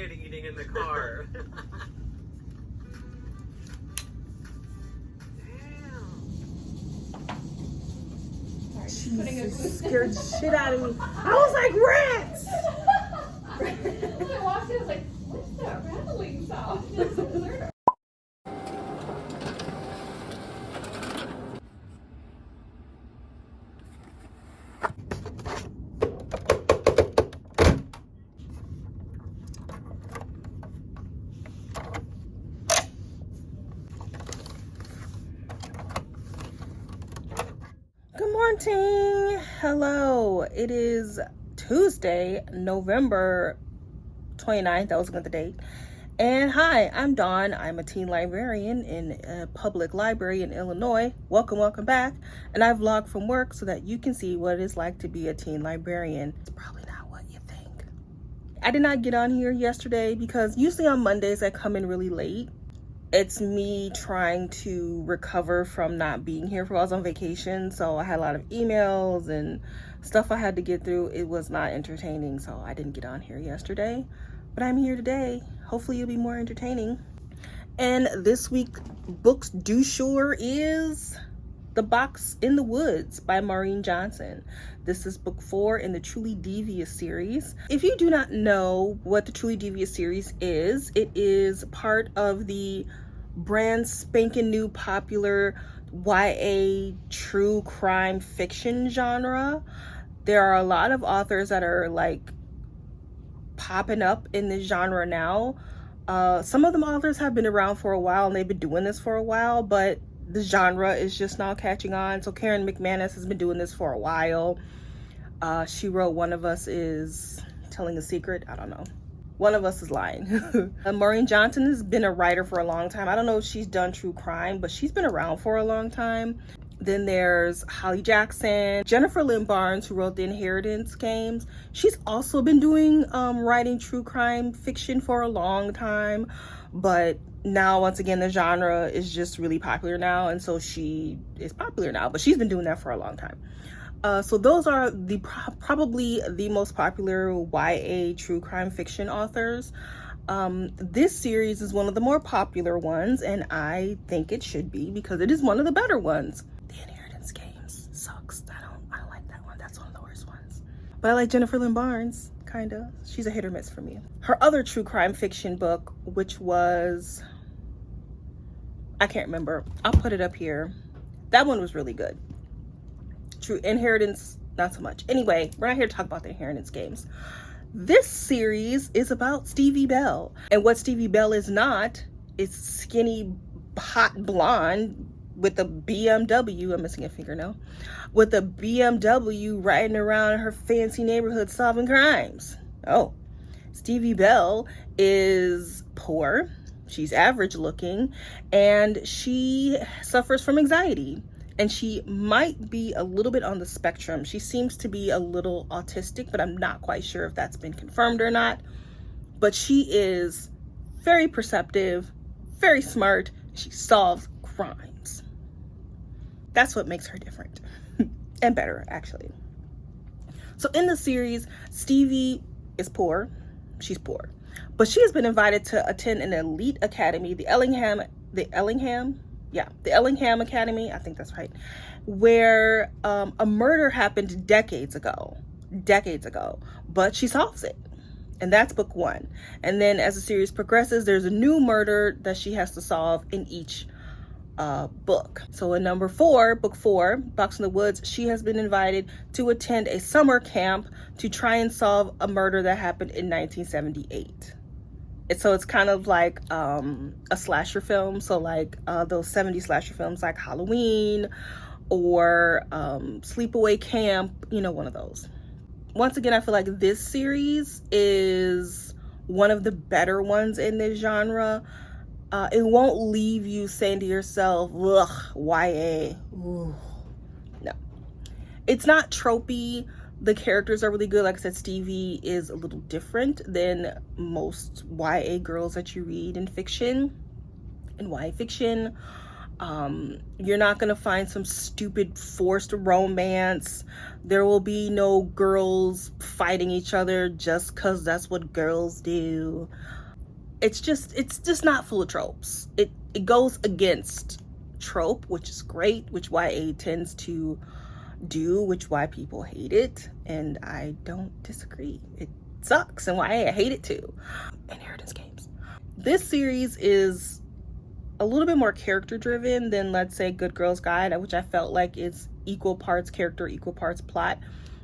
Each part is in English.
kid eating in the car. Jesus, scared the shit out of me. I was like, rats! When I walked in, I was like, what's that rattling sound? Good morning. Hello. It is Tuesday, November 29th. That was a good date. And hi, I'm Dawn. I'm a teen librarian in a public library in Illinois. Welcome back. And I vlog from work so that you can see what it's like to be a teen librarian. It's probably not what you think. I did not get on here yesterday because usually on Mondays I come in really late. It's me trying to recover from not being here for I was on vacation, so I had a lot of emails and stuff I had to get through. It was not entertaining, so I didn't get on here yesterday, but I'm here today. Hopefully it'll be more entertaining. And this week's book's du jour is The Box in the Woods by Maureen Johnson. This is book 4 in the Truly Devious series. If you do not know what the Truly Devious series is, it is part of the brand spanking new popular YA true crime fiction genre. There are a lot of authors that are like popping up in this genre now. Some of them authors have been around for a while and they've been doing this for a while, but the genre is just now catching on. So Karen McManus has been doing this for a while. She wrote One of Us is Telling a Secret. I don't know. One of Us is Lying. Maureen Johnson has been a writer for a long time. I don't know if she's done true crime, but she's been around for a long time. Then there's Holly Jackson, Jennifer Lynn Barnes, who wrote The Inheritance Games. She's also been doing writing true crime fiction for a long time, but now once again the genre is just really popular now, and so she is popular now, but she's been doing that for a long time. So those are the probably the most popular YA true crime fiction authors. This series is one of the more popular ones, and I think it should be because it is one of the better ones. The Inheritance Games sucks. I don't like that one. That's one of the worst ones. But I like Jennifer Lynn Barnes, kinda. She's a hit or miss for me. Her other true crime fiction book, which was, I can't remember. I'll put it up here. That one was really good. True Inheritance, not so much. Anyway, we're not here to talk about the Inheritance Games. This series is about Stevie Bell, and what Stevie Bell is not is skinny, hot blonde with a BMW. I'm missing a fingernail. With a BMW riding around her fancy neighborhood solving crimes. Oh, Stevie Bell is poor. She's average looking, and she suffers from anxiety. And she might be a little bit on the spectrum. She seems to be a little autistic, but I'm not quite sure if that's been confirmed or not. But she is very perceptive, very smart. She solves crimes. That's what makes her different and better, actually. So in the series, Stevie is poor. She's poor, but she has been invited to attend an elite academy, the Ellingham Academy, I think that's right, where a murder happened decades ago, but she solves it. And that's book 1. And then as the series progresses, there's a new murder that she has to solve in each book. So in number 4, book 4, Box in the Woods, she has been invited to attend a summer camp to try and solve a murder that happened in 1978. So it's kind of like a slasher film. So like those 70s slasher films like Halloween or Sleepaway Camp, you know, one of those. Once again, I feel like this series is one of the better ones in this genre. It won't leave you saying to yourself, ugh, YA. Ooh. No. It's not tropey. The characters are really good. Like I said, Stevie is a little different than most YA girls that you read in fiction, in YA fiction. You're not gonna find some stupid forced romance. There will be no girls fighting each other just because that's what girls do. It's just not full of tropes. It goes against trope, which is great, which YA tends to do, which why people hate it, and I don't disagree. It sucks, and YA, I hate it too. Inheritance games. This series is a little bit more character driven than, let's say, Good Girls Guide, which I felt like is equal parts character, equal parts plot.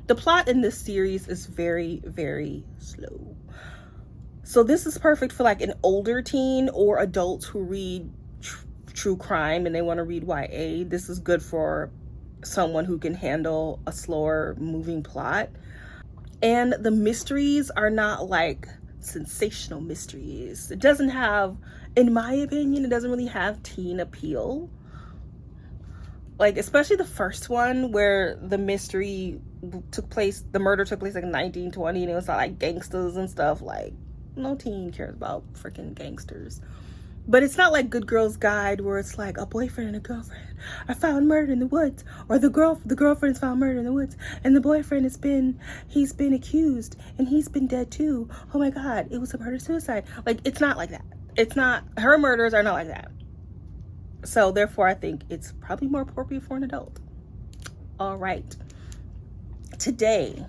The plot in this series is very, very slow. So this is perfect for like an older teen or adults who read true crime and they want to read YA. This is good for someone who can handle a slower moving plot. And the mysteries are not like sensational mysteries. It doesn't have, in my opinion, it doesn't really have teen appeal. Like, especially the first one where the mystery took place, the murder took place like 1920, and it was like gangsters and stuff. Like, no teen cares about freaking gangsters. But it's not like Good Girls Guide where it's like a boyfriend and a girlfriend are found murdered in the woods, or the girlfriend is found murdered in the woods, and the boyfriend he's been accused and he's been dead too. Oh my God, it was a murder suicide. Like, it's not like that. It's not, her murders are not like that. So therefore I think it's probably more appropriate for an adult. All right. Today,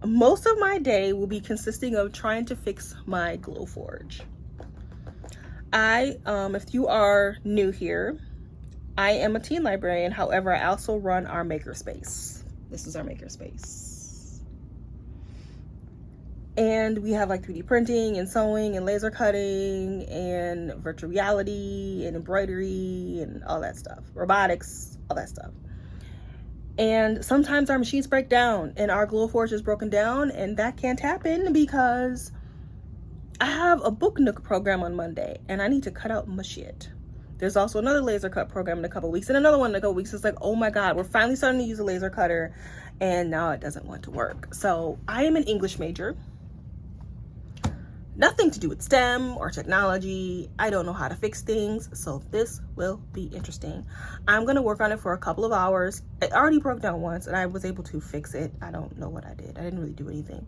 most of my day will be consisting of trying to fix my Glowforge. If you are new here, I am a teen librarian. However, I also run our makerspace. This is our makerspace. And we have like 3D printing and sewing and laser cutting and virtual reality and embroidery and all that stuff. Robotics, all that stuff. And sometimes our machines break down and our Glowforge is broken down, and that can't happen because I have a Book Nook program on Monday and I need to cut out my shit. There's also another laser cut program in a couple weeks and another one in a couple weeks. It's like, oh my God, we're finally starting to use a laser cutter and now it doesn't want to work. So I am an English major. Nothing to do with STEM or technology. I don't know how to fix things, so this will be interesting. I'm gonna work on it for a couple of hours. It already broke down once and I was able to fix it. I don't know what I did. I didn't really do anything.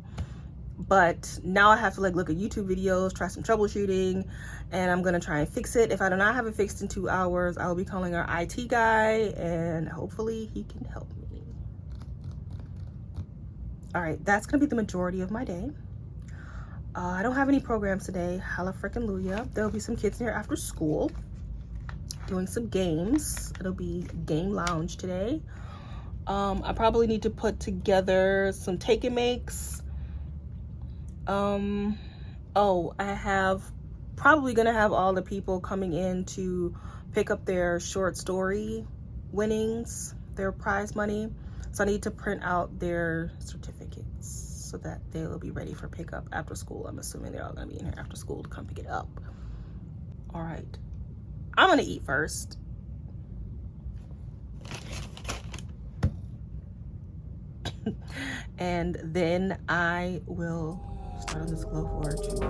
But now I have to like look at YouTube videos, try some troubleshooting, and I'm gonna try and fix it. If I do not have it fixed in 2 hours, I will be calling our IT guy and hopefully he can help me. All right, that's gonna be the majority of my day. I don't have any programs today. Halla frickin' Luya. There'll be some kids here after school doing some games. It'll be game lounge today. I probably need to put together some take and makes. I have probably gonna have all the people coming in to pick up their short story winnings, their prize money. So I need to print out their certificates so that they will be ready for pickup after school. I'm assuming they're all gonna be in here after school to come pick it up. All right, I'm gonna eat first. And then I will start on this Glowforge.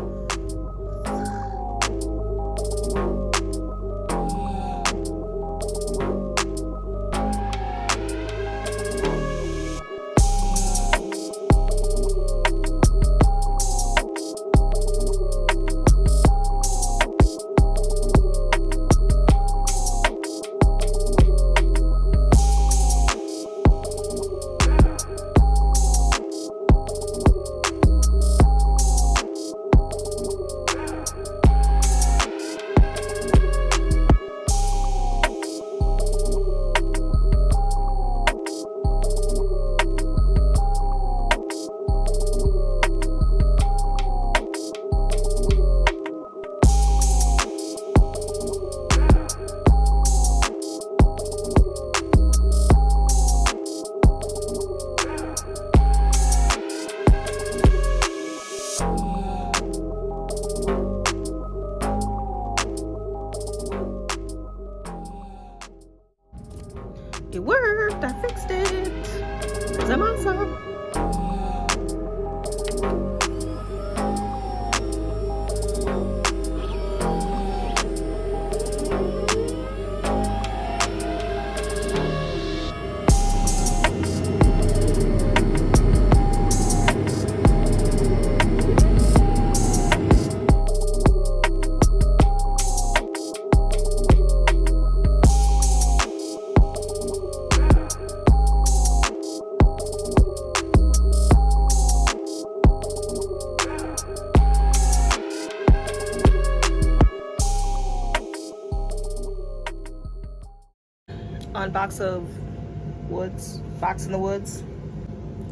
on Box in the Woods.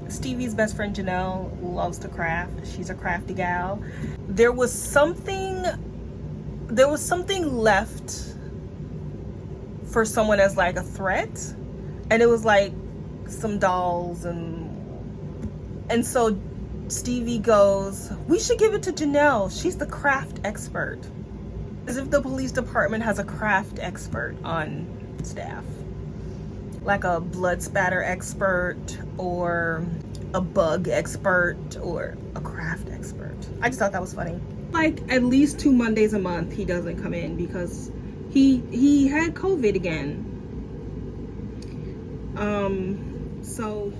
Stevie's best friend Janelle loves to craft. She's a crafty gal. There was something left for someone as like a threat, and it was like some dolls, and so Stevie goes, we should give it to Janelle, she's the craft expert. As if the police department has a craft expert on staff, like a blood spatter expert or a bug expert or a craft expert. I just thought that was funny. Like at least 2 Mondays a month he doesn't come in because he had COVID again. So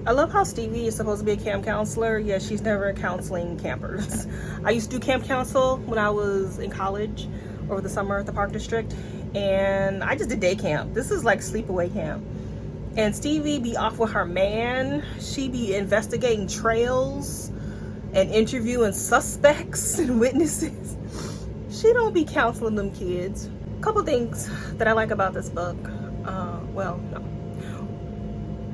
I love how Stevie is supposed to be a camp counselor, yet she's never counseling campers. I used to do camp counsel when I was in college over the summer at the Park District, and I just did day camp. This is like sleepaway camp. And Stevie be off with her man. She be investigating trails and interviewing suspects and witnesses. She don't be counseling them kids. A couple things that I like about this book. Well, no.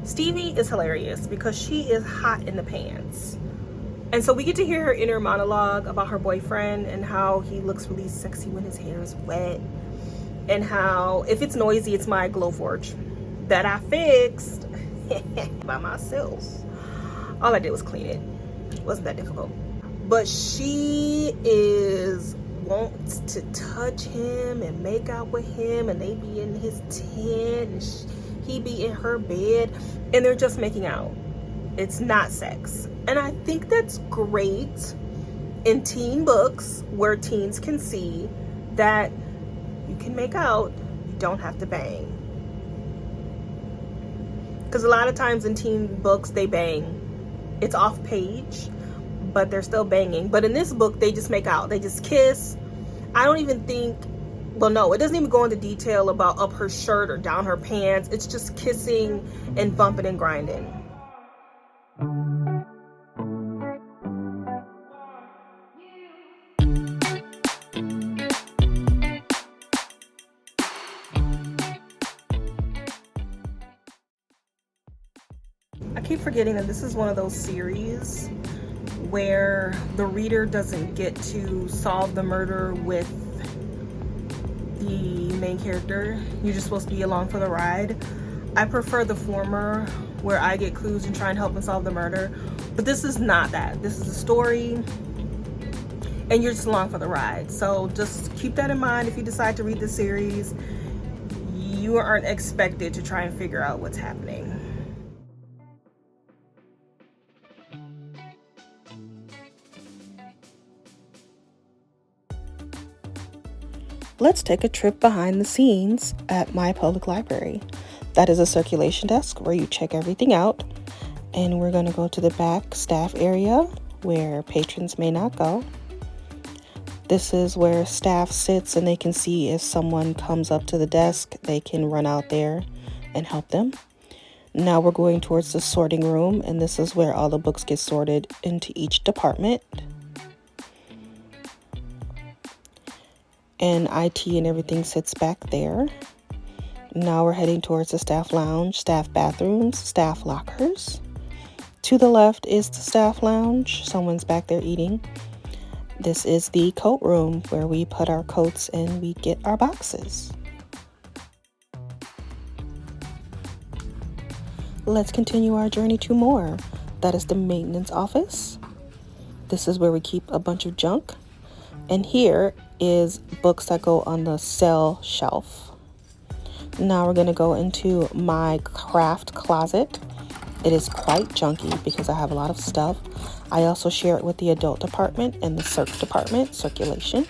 Stevie is hilarious because she is hot in the pants. And so we get to hear her inner monologue about her boyfriend and how he looks really sexy when his hair is wet. And how if it's noisy, it's my Glowforge that I fixed by myself. All I did was clean it. It wasn't that difficult. But she wants to touch him and make out with him, and they be in his tent and he be in her bed, and they're just making out. It's not sex. And I think that's great in teen books where teens can see that you can make out, you don't have to bang. Because a lot of times in teen books they bang. It's off page, but they're still banging. But in this book they just make out, they just kiss. I don't even think, well, no, it doesn't even go into detail about up her shirt or down her pants. It's just kissing and bumping and grinding. I keep forgetting that this is one of those series where the reader doesn't get to solve the murder with the main character. You're just supposed to be along for the ride. I prefer the former, where I get clues and try and help them solve the murder. But this is not that. This is a story and you're just along for the ride. So just keep that in mind if you decide to read the series. You aren't expected to try and figure out what's happening. Let's take a trip behind the scenes at my public library. That is a circulation desk where you check everything out. And we're going to go to the back staff area where patrons may not go. This is where staff sits and they can see if someone comes up to the desk, they can run out there and help them. Now we're going towards the sorting room, and this is where all the books get sorted into each department. And IT and everything sits back there. Now we're heading towards the staff lounge, staff bathrooms, staff lockers. To the left is the staff lounge. Someone's back there eating. This is the coat room where we put our coats and we get our boxes. Let's continue our journey to more. That is the maintenance office. This is where we keep a bunch of junk. And here is books that go on the sell shelf. Now we're going to go into my craft closet. It is quite junky because I have a lot of stuff. I also share it with the adult department and the circ department, circulation.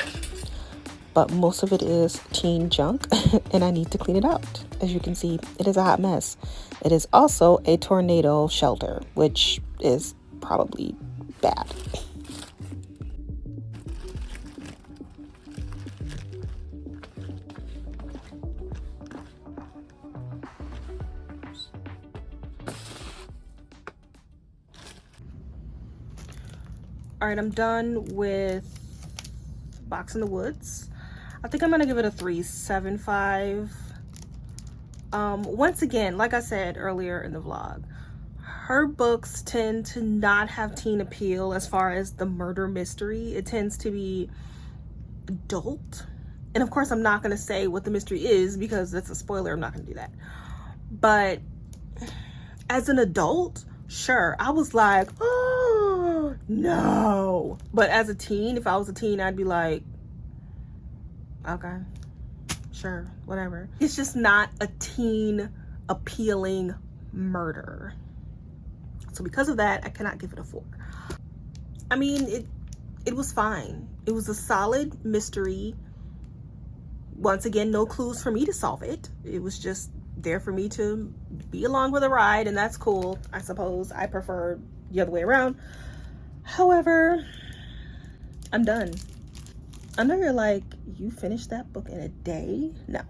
But most of it is teen junk and I need to clean it out. As you can see, it is a hot mess. It is also a tornado shelter, which is probably bad. All right, I'm done with Box in the Woods. I think I'm gonna give it a 3.75. Once again, like I said earlier in the vlog, her books tend to not have teen appeal as far as the murder mystery. It tends to be adult. And of course, I'm not going to say what the mystery is because that's a spoiler. I'm not going to do that. But as an adult, sure, I was like, oh, no. But as a teen, if I was a teen, I'd be like, okay, sure, whatever. It's just not a teen appealing murder. So because of that, I cannot give it a 4. I mean, it was fine. It was a solid mystery. Once again, no clues for me to solve it. It was just there for me to be along with a ride, and that's cool. I suppose I prefer the other way around. However, I'm done. I know you're like, you finished that book in a day? No.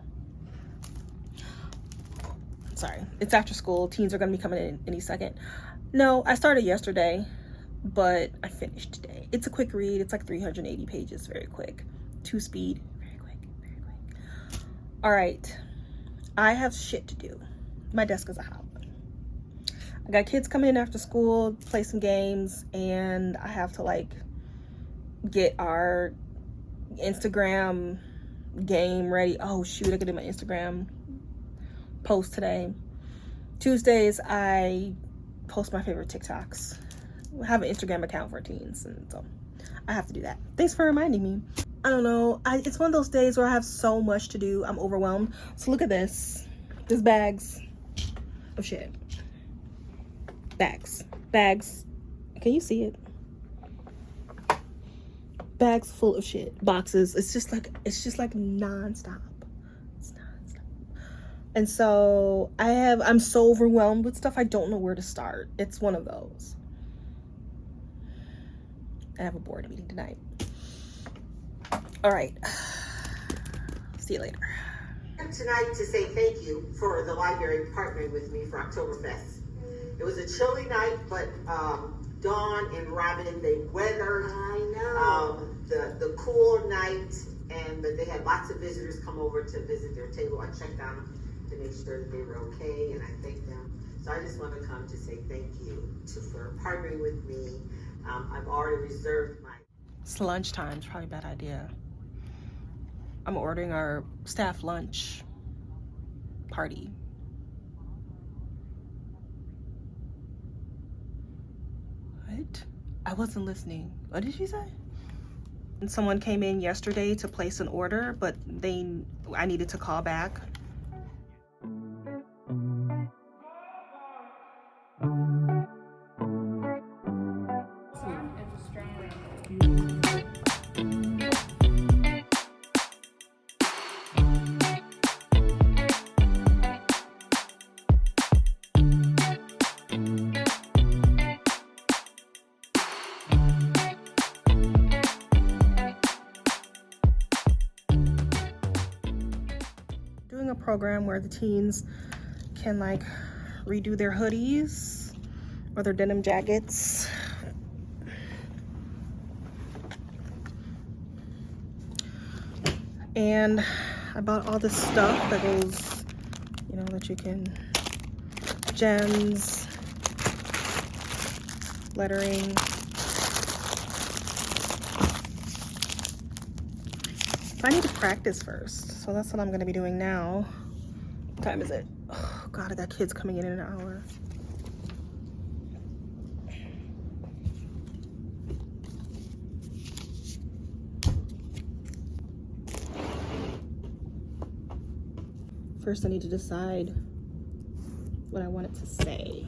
Sorry, it's after school. Teens are gonna be coming in any second. No, I started yesterday, but I finished today. It's a quick read. It's like 380 pages, very quick. 2-speed, very quick, very quick. All right, I have shit to do. My desk is a hot one. I got kids coming in after school, play some games, and I have to like get our Instagram game ready. Oh shoot, I could do my Instagram post today. Tuesdays, I post my favorite TikToks. I have an Instagram account for teens, and so I have to do that. Thanks for reminding me. I don't know, it's one of those days where I have so much to do. I'm overwhelmed. So look at this. There's bags of shit. Bags. Can you see it? Bags full of shit. Boxes. It's just like nonstop. It's nonstop. And so I'm so overwhelmed with stuff. I don't know where to start. It's one of those. I have a board meeting tonight. All right. See you later. Tonight to say thank you for the library partnering with me for Oktoberfest. It was a chilly night, but Dawn and Robin, they weathered the cool night, but they had lots of visitors come over to visit their table. I checked on them to make sure that they were okay, and I thanked them. So I just want to come to say thank you for partnering with me. I've already reserved my... It's lunchtime. It's probably a bad idea. I'm ordering our staff lunch party. What? I wasn't listening. What did she say? And someone came in yesterday to place an order, but I needed to call back. Doing a program where the teens can like redo their hoodies or their denim jackets. And I bought all this stuff that goes, you know, that you can, gems, lettering. I need to practice first, so that's what I'm going to be doing now. What time is it? Oh God, I got kids coming in an hour. First, I need to decide what I want it to say.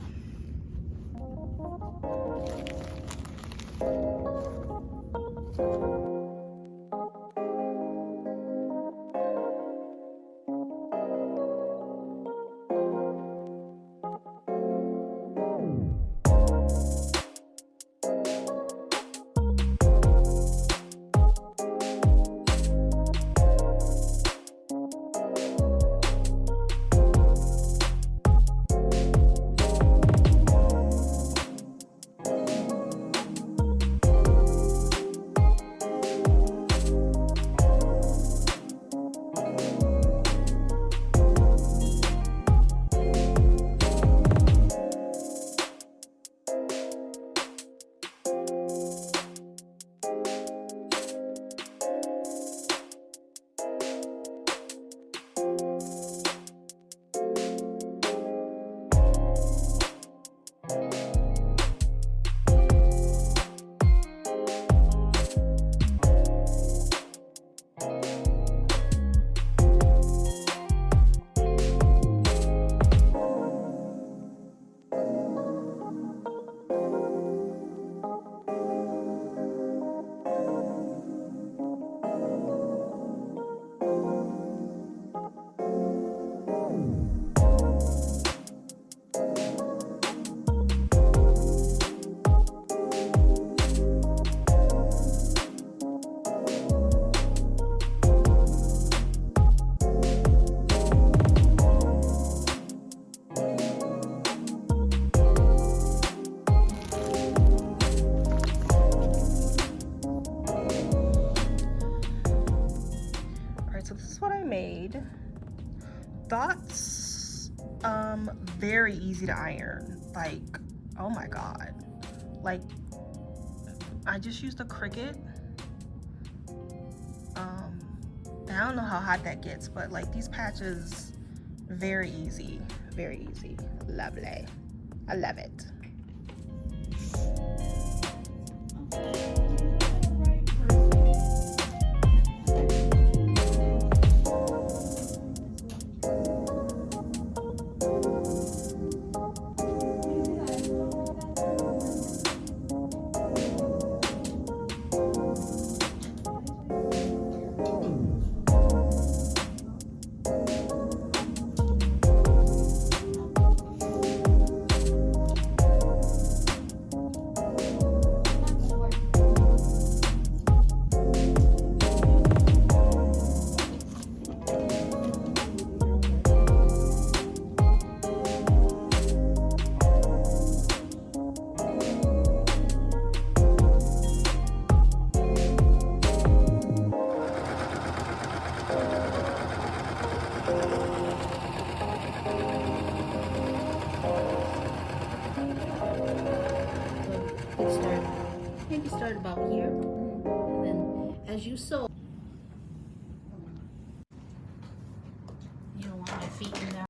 side. Thoughts, very easy to iron. Like, oh my God. Like, I just used a Cricut. And I don't know how hot that gets, but like these patches, very easy, very easy. Lovely. I love it. Maybe start about here, and then as you sew. You don't want my feet in there.